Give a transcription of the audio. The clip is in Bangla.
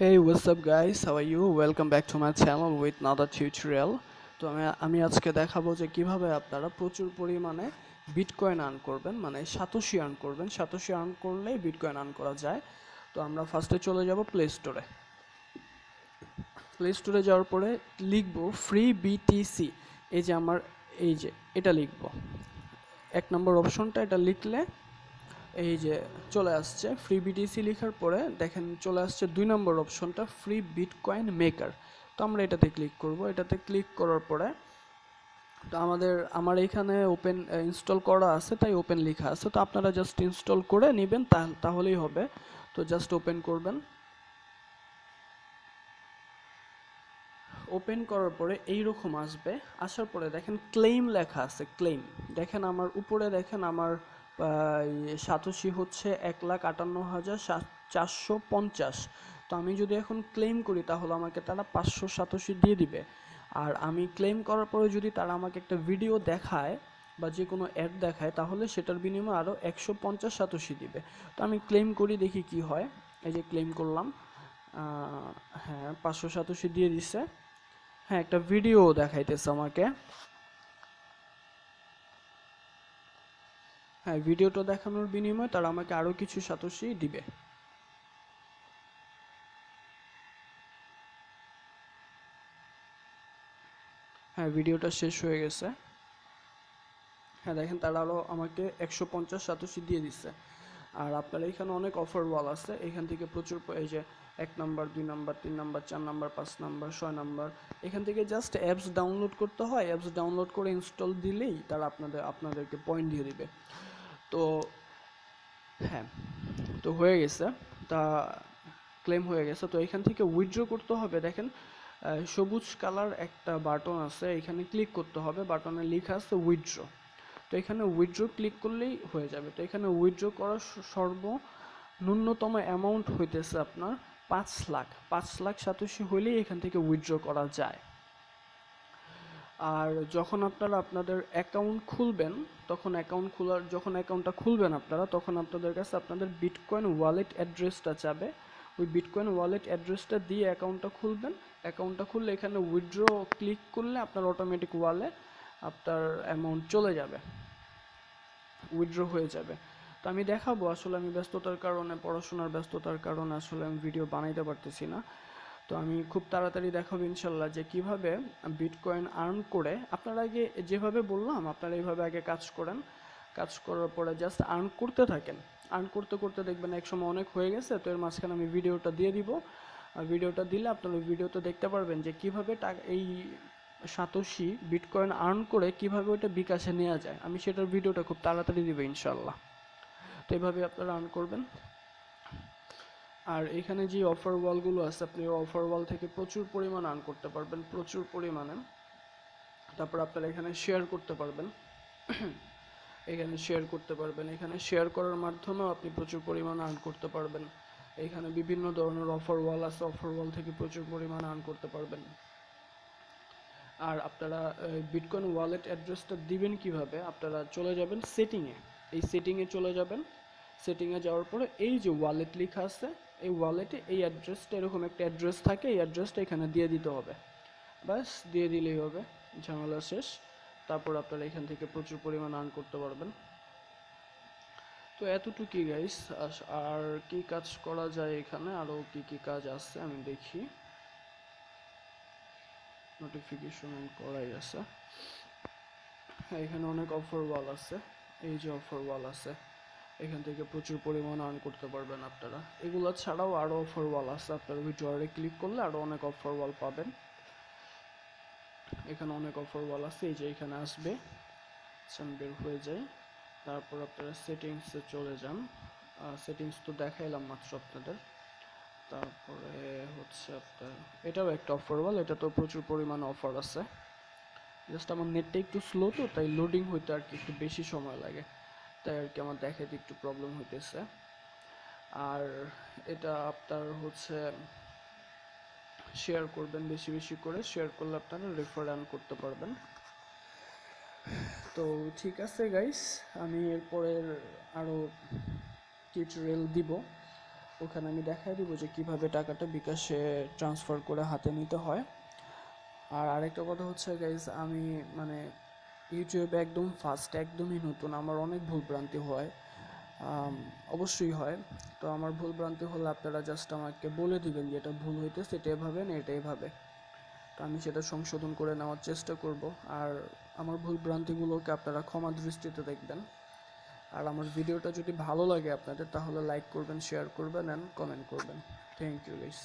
Hey, what's up guys? How are you? Welcome back to my channel with another tutorial. তো আমি আজকে দেখাবো যে কিভাবে আপনারা প্রচুর পরিমাণে বিটকয়েন আর্ন করবেন, মানে সাতোশি আর্ন করবেন। সাতোশি আর্ন করলেই বিটকয়েন আর্ন করা যায়। তো আমরা ফার্স্টে চলে যাব প্লে স্টোরে। প্লে স্টোরে যাওয়ার পরে লিখব ফ্রি বিটিসি। এই যে আমার এই যে এটা লিখব, এক নম্বর অপশনটা এটা লিখলে এই যে চলে আসছে ফ্রি বিটিসি। লেখার পরে দেখেন চলে আসছে 2 নম্বর অপশনটা ফ্রি বিটকয়েন মেকার। তো আমরা এটাতে ক্লিক করব। এটাতে ক্লিক করার পরে তো আমার এখানে ওপেন ইনস্টল করা আছে, তাই ওপেন লেখা আছে। তো আপনারা জাস্ট ইনস্টল করে নেবেন, তাহলেই হবে। তো জাস্ট ওপেন করবেন। ওপেন করার পরে এইরকম আসবে। আসার পরে দেখেন ক্লেম লেখা আছে, ক্লেম। দেখেন আমার উপরে দেখেন আমার সাতোশি হচ্ছে 1,58,450। তো আমি যদি এখন ক্লেম করি তাহলে আমাকে তারা 500 সাতোশি দিয়ে দিবে। আর আমি ক্লেম করার পরে যদি তারা আমাকে একটা ভিডিও দেখায় বা যে কোনো অ্যাড দেখায় তাহলে সেটার বিনিময়ে আরও 150 সাতোশি দিবে। তো আমি ক্লেম করি, দেখি কি হয়। এই যে ক্লেম করলাম, হ্যাঁ 500 সাতোশি দিয়ে দিছে। হ্যাঁ, একটা ভিডিও দেখাইতেছে আমাকে। হ্যাঁ, ভিডিওটা দেখানোর বিনিময়ে তারা আমাকে আরো কিছু সাতোশি দিবে। হ্যাঁ, ভিডিওটা শেষ হয়ে গেছে। হ্যাঁ দেখেন তারা আরো আমাকে 150 সাতোশি দিয়ে দিচ্ছে। আর আপনার এখানে অনেক অফার ওয়াল আছে, এখান থেকে প্রচুর এই যে 1 number 2 number 3 number 4 number 5 number 6 number, এখান থেকে জাস্ট অ্যাপস ডাউনলোড করতে হয়। অ্যাপস ডাউনলোড করে ইনস্টল দিলেই তারা আপনাদেরকে পয়েন্ট দিয়ে দিবে। তো হ্যাঁ, তো হয়ে গেছে। তা ক্লেম হয়ে গেছে। তো এখান থেকে উইথড্র করতে হবে। দেখেন সবুজ কালার একটা বাটন আছে, এখানে ক্লিক করতে হবে। বাটনে লেখা আছে উইথড্র। তো এখানে উইথড্র ক্লিক করলেই হয়ে যাবে। তো এখানে উইথড্র করার ন্যূনতম অ্যামাউন্ট হইতেছে আপনার 5 লাখ। 5 লাখ সাতোশি হইলেই এখান থেকে উইথড্র করা যায়। আর যখন আপনারা আপনাদের অ্যাকাউন্ট খুলবেন, যখন অ্যাকাউন্টটা খুলবেন আপনারা, তখন আপনাদের কাছে আপনাদের বিটকয়েন ওয়ালেট অ্যাড্রেসটা চাবে। ওই বিটকয়েন ওয়ালেট অ্যাড্রেসটা দিয়ে অ্যাকাউন্টটা খুলবেন। অ্যাকাউন্টটা খুললে এখানে উইথড্র ক্লিক করলে আপনার অটোমেটিক ওয়ালে আপনার অ্যামাউন্ট চলে যাবে, উইথড্র হয়ে যাবে। তো আমি দেখাবো, আসলে আমি ব্যস্ততার কারণে, পড়াশোনার ব্যস্ততার কারণে আসলে আমি ভিডিও বানাইতে পারতেছি না। তো আমি খুব তাড়াতাড়ি দেখাবো ইনশাল্লাহ যে কিভাবে বিটকয়েন আর্ন করে। আপনারা আগে যেভাবে বললাম আপনারা এইভাবে আগে কাজ করেন। কাজ করার পরে জাস্ট আর্ন করতে থাকেন। আর্ন করতে করতে দেখবেন একসময় অনেক হয়ে গেছে। তো এর মাঝখানে আমি ভিডিওটা দিয়ে দিব। আর ভিডিওটা দিলে আপনারা ওই ভিডিওতে দেখতে পারবেন যে কিভাবে এই সাতোশি বিটকয়েন আর্ন করে কিভাবে ওইটা বিকাশে নেওয়া যায়। আমি সেটার ভিডিওটা খুব তাড়াতাড়ি দিব ইনশাল্লাহ। তো এইভাবে আপনারা আর্ন করবেন। আর এখানে যে অফার ওয়ালগুলো আছে, আপনি অফার ওয়াল থেকে প্রচুর পরিমাণ আর্ন করতে পারবেন, প্রচুর পরিমাণে। তারপর আপনারা এখানে শেয়ার করতে পারবেন। এখানে শেয়ার করার মাধ্যমেও আপনি প্রচুর পরিমাণ আর্ন করতে পারবেন। এখানে বিভিন্ন ধরনের অফার ওয়াল আছে, অফার ওয়াল থেকে প্রচুর পরিমাণ আর্ন করতে পারবেন। আর আপনারা বিটকয়েন ওয়ালেট অ্যাড্রেসটা দিবেন কিভাবে, আপনারা চলে যাবেন সেটিংয়ে। এই সেটিংয়ে চলে যাবেন। সেটিংয়ে যাওয়ার পরে এই যে ওয়ালেট লেখা আছে, এই ওয়ালেটে এই অ্যাড্রেসটা, এরকম একটা অ্যাড্রেস থাকে, এই অ্যাড্রেসটা এখানে দিয়ে দিতে হবে। ব্যাস দিয়ে দিলেই হবে, ঝামেলা শেষ। তারপর আপনারা এখান থেকে প্রচুর পরিমাণ আর্ন করতে পারবেন। তো এতটুকুই গাইস। আর কি কাজ করা যায় এখানে, আরও কি কি কাজ আছে আমি দেখি। নোটিফিকেশন অন করাই আছে। এখানে অনেক অফার ওয়াল আছে। এই যে অফার ওয়াল আছে, এখান থেকে প্রচুর পরিমাণ আর্ন করতে পারবেন আপনারা। এগুলো ছাড়াও আরও অফার ওয়াল আছে, আপনারা ভিডিওতে ক্লিক করলে আরও অনেক অফার ওয়াল পাবেন। এখানে অনেক অফার ওয়াল আছে, এই যে এখানে আসবে। আমি বের হয়ে যাই। তারপর আপনারা সেটিংসে চলে যান। সেটিংস তো দেখাইলাম মাত্র আপনাদের। তারপরে হচ্ছে আপনার এটাও একটা অফার ওয়াল, এটা তো প্রচুর পরিমাণ অফার আছে। জাস্ট আমার নেটটা একটু স্লো, তো তাই লোডিং হইতে আর কি একটু বেশি সময় লাগে, তাই আর কি আমার দেখাইতে একটু প্রবলেম হইতেছে। আর এটা আপনার হচ্ছে শেয়ার করবেন, বেশি বেশি করে শেয়ার করলে আপনারা রেফার আর্ন করতে পারবেন। তো ঠিক আছে গাইস, আমি এরপরের আরও টিউটোরিয়াল দিব। ওখানে আমি দেখাই দিব যে কিভাবে টাকাটা বিকাশে ট্রান্সফার করে হাতে নিতে হয়। আর আরেকটা কথা হচ্ছে গাইজ, আমি মানে ইউটিউবে একদম ফার্স্ট, একদমই নতুন, আমার অনেক ভুলভ্রান্তি হয়, অবশ্যই হয়। তো আমার ভুলভ্রান্তি হলে আপনারা জাস্ট আমাকে বলে দিবেন যে এটা ভুল হইতেছে, এটা এভাবে না এটা এভাবে, তো আমি সেটা সংশোধন করে নেওয়ার চেষ্টা করব। আর আমার ভুলভ্রান্তিগুলোকে আপনারা ক্ষমা দৃষ্টিতে দেখবেন। আর আমার ভিডিওটা যদি ভালো লাগে আপনাদের, তাহলে লাইক করবেন, শেয়ার করবেন অ্যান্ড কমেন্ট করবেন। Thank you guys.